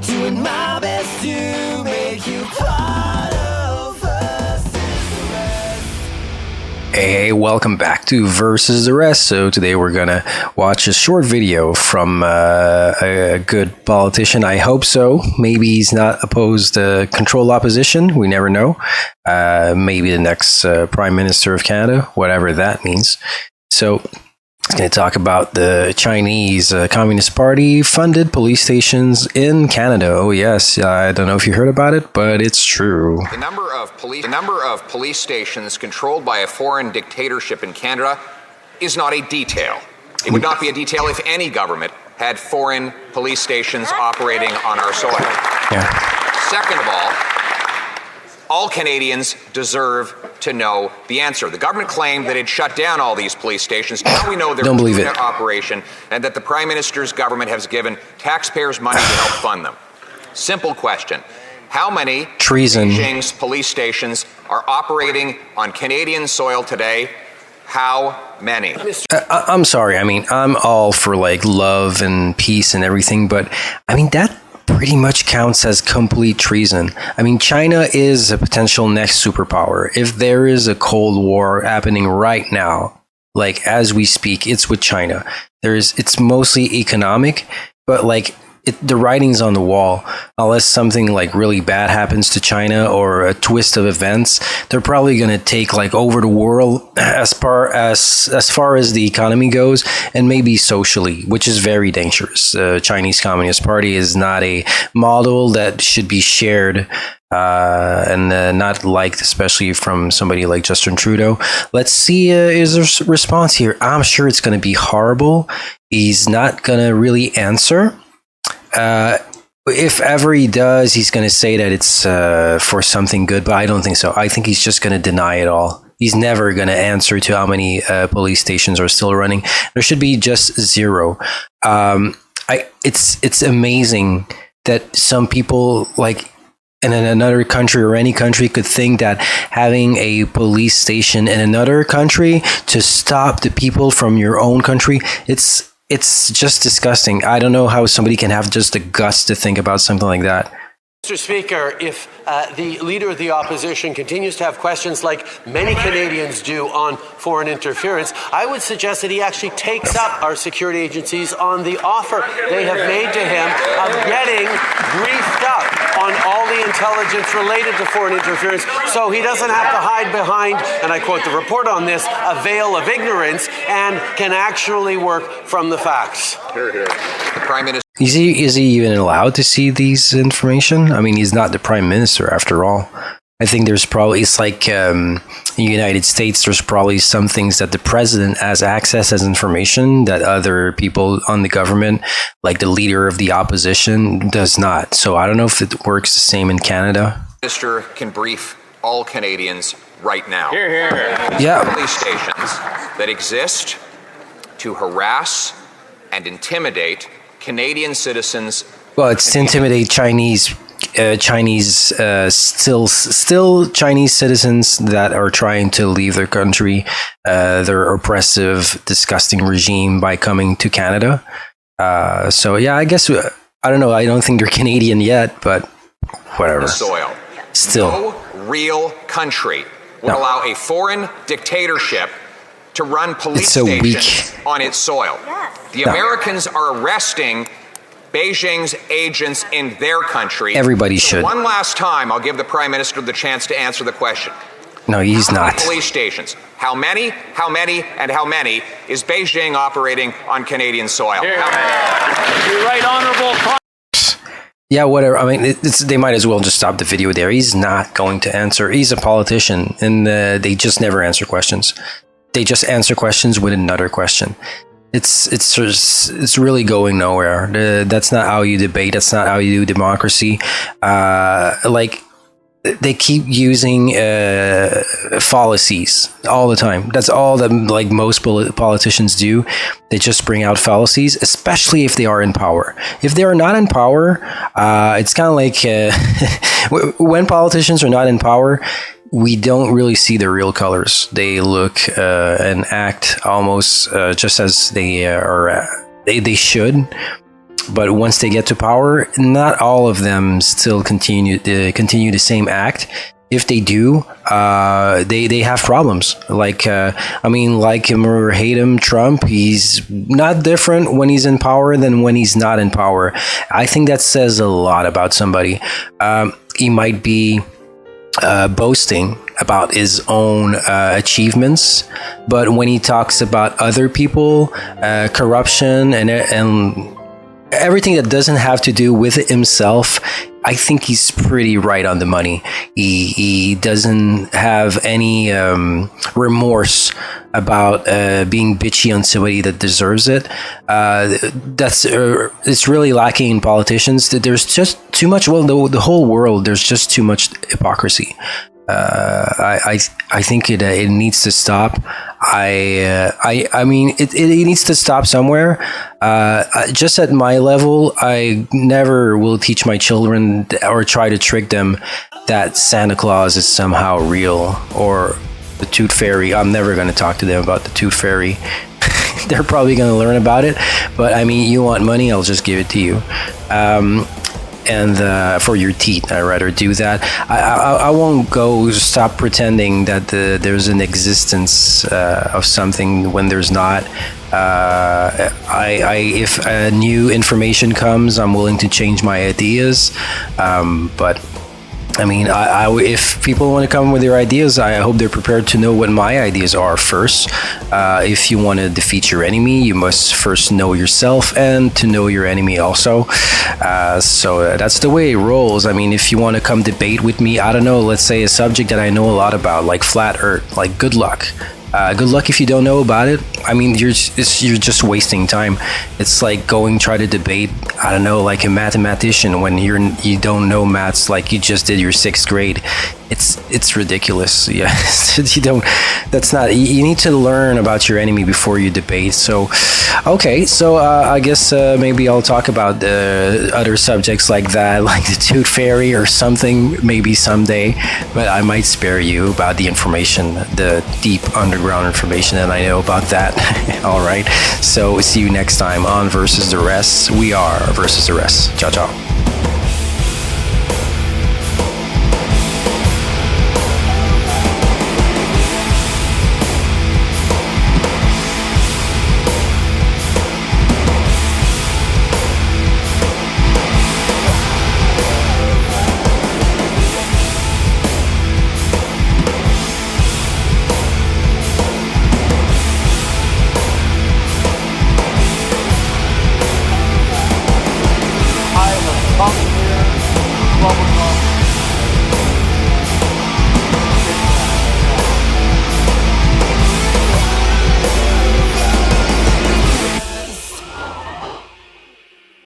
doing my best to make you part of us. Hey, welcome back to Versus the Rest. So today we're gonna watch a short video from a good politician. I hope so. Maybe he's not opposed to controlled opposition. We never know. Maybe the next Prime Minister of Canada, whatever that means. So it's going to talk about the Chinese Communist Party funded police stations in Canada. Oh yes, I don't know if you heard about it, but it's true. The number of police stations controlled by a foreign dictatorship in Canada is not a detail. It would not be a detail if any government had foreign police stations operating on our soil. Yeah. Second of all Canadians deserve to know the answer. The government claimed that it shut down all these police stations. Now we know they're in operation and that the Prime Minister's government has given taxpayers money to help fund them. Simple question. How many Beijing's police stations are operating on Canadian soil today? How many? I'm sorry. I mean, I'm all for like love and peace and everything, but I mean, that pretty much counts as complete treason. I mean, China is a potential next superpower. If there is a Cold War happening right now, like as we speak, it's with China. It's mostly economic, but like the writing's on the wall. Unless something like really bad happens to China or a twist of events, they're probably going to take like over the world as far as the economy goes, and maybe socially, which is very dangerous. Chinese Communist Party is not a model that should be shared and not liked, especially from somebody like Justin Trudeau. Let's see his response here. I'm sure it's going to be horrible. He's not going to really answer. If ever he does, he's going to say that it's for something good, but I don't think so. I think he's just going to deny it all. He's never going to answer to how many police stations are still running. There should be just zero. It's amazing that some people like in another country or any country could think that having a police station in another country to stop the people from your own country, it's just disgusting. I don't know how somebody can have just the guts to think about something like that. Mr. Speaker, if the Leader of the Opposition continues to have questions like many Canadians do on foreign interference, I would suggest that he actually takes up our security agencies on the offer they have made to him of getting briefed up on all the intelligence related to foreign interference, so he doesn't have to hide behind, and I quote the report on this, a veil of ignorance, and can actually work from the facts. Hear, hear. The Prime Minister. Is he even allowed to see these information? I mean, he's not the Prime Minister after all. I think there's probably, it's like in the United States, there's probably some things that the president has access as information that other people on the government, like the leader of the opposition, does not. So I don't know if it works the same in Canada. The Minister can brief all Canadians right now. Hear, hear. Yeah. Police stations that exist to harass and intimidate Canadian citizens. Well, it's to intimidate still Chinese citizens that are trying to leave their country, their oppressive, disgusting regime by coming to Canada. So yeah, I guess I don't know. I don't think they're Canadian yet, but whatever. The soil. Still, no real country would allow a foreign dictatorship to run police stations on its soil. The Americans are arresting Beijing's agents in their country. Everybody should. One last time, I'll give the Prime Minister the chance to answer the question. No, he's not. How many police stations? How many, and how many is Beijing operating on Canadian soil? You're right, Honourable. Yeah, whatever. I mean, they might as well just stop the video there. He's not going to answer. He's a politician, and they just never answer questions. They just answer questions with another question. It's really going nowhere. That's not how you debate. That's not how you do democracy. Like they keep using fallacies all the time. That's all that like most politicians do. They just bring out fallacies, especially if they are in power. If they are not in power, it's kind of like when politicians are not in power, we don't really see their real colors. They look and act almost just as they should. But once they get to power, not all of them still continue the same act. If they do, they have problems. Like him or hate him, Trump, he's not different when he's in power than when he's not in power. I think that says a lot about somebody. He might be boasting about his own achievements, but when he talks about other people, corruption and everything that doesn't have to do with himself, I think he's pretty right on the money. He doesn't have any remorse about being bitchy on somebody that deserves it. It's really lacking in politicians. There's just too much. Well, the whole world, there's just too much hypocrisy. I think it needs to stop. I mean, it needs to stop somewhere. Just at my level, I never will teach my children or try to trick them that Santa Claus is somehow real or the Tooth Fairy. I'm never going to talk to them about the Tooth Fairy. They're probably going to learn about it, but I mean, you want money, I'll just give it to you. And for your teeth, I'd rather do that. I won't stop pretending that there's an existence of something when there's not. If new information comes, I'm willing to change my ideas. But I mean, if people want to come with their ideas, I hope they're prepared to know what my ideas are first. If you want to defeat your enemy, you must first know yourself and to know your enemy also. So that's the way it rolls. I mean, if you want to come debate with me, I don't know, let's say a subject that I know a lot about, like flat earth, like good luck. Good luck if you don't know about it. I mean, you're just wasting time. It's like try to debate, I don't know, like a mathematician when you don't know maths, like you just did your 6th grade. It's ridiculous. Yeah, you need to learn about your enemy before you debate. So, okay, so I guess maybe I'll talk about other subjects like that, like the Tooth Fairy or something, maybe someday, but I might spare you about the information, the deep underground information that I know about that. All right, so see you next time on Versus the Rest. We are Versus the Rest. Ciao, ciao.